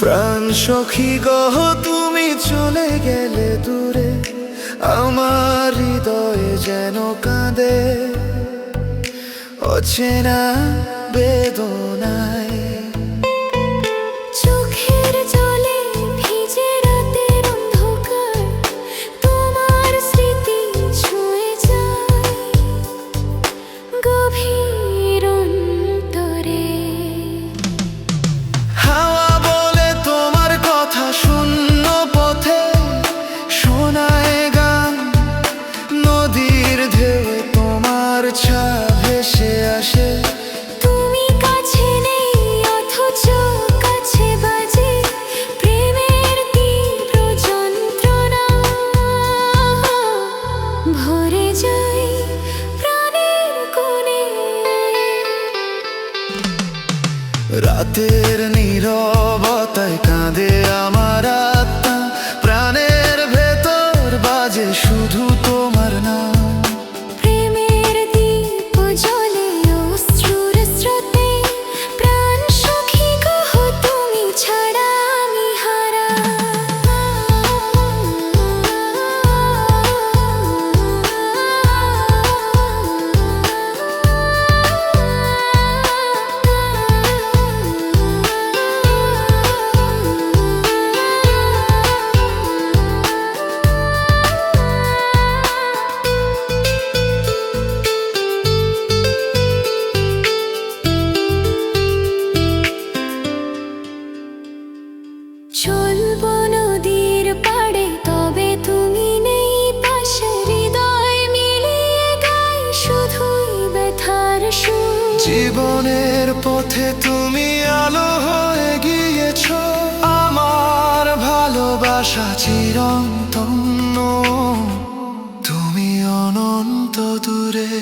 প্রাণ সখী গহ তুমি চলে গেলে দূরে, আমার হৃদয়ে যেন কাঁদে অচেনা বেদনায়। চোখের জলে ভিজে রাতের অন্ধকার, তোমার স্মৃতি ছুঁয়ে যায় গভীর অন্তরে। হাওয়া বলে তোমার কথা শূন্য পথে শোনায় গান, নদীর ঢেউয়ে তোমার ছায়া ভেসে আসে। তুমি কাছে নেই অথচ কাছে বাজে প্রেমের তীব্র যন্ত্রণা, ভরে যায় প্রাণের কোণে। রাতের নীরবতায় কাঁদে আমার আত্মা, প্রাণের ভেতর বাজে শুধু তোমার নাম। প্রেমের দীপ জ্বলে অশ্রুর স্রোতে, প্রাণ সখী গহ তুমি ছাড়া আমি হারা। চলবো নদীর পাড়ে তবে তুমি নেই পাশে, হৃদয় মিলিয়ে গাই শুধুই ব্যথার সুর। জীবনের পথে তুমি আলো হয়ে গিয়েছ, আমার ভালোবাসা চিরন্তন, তুমি অনন্ত দূরে।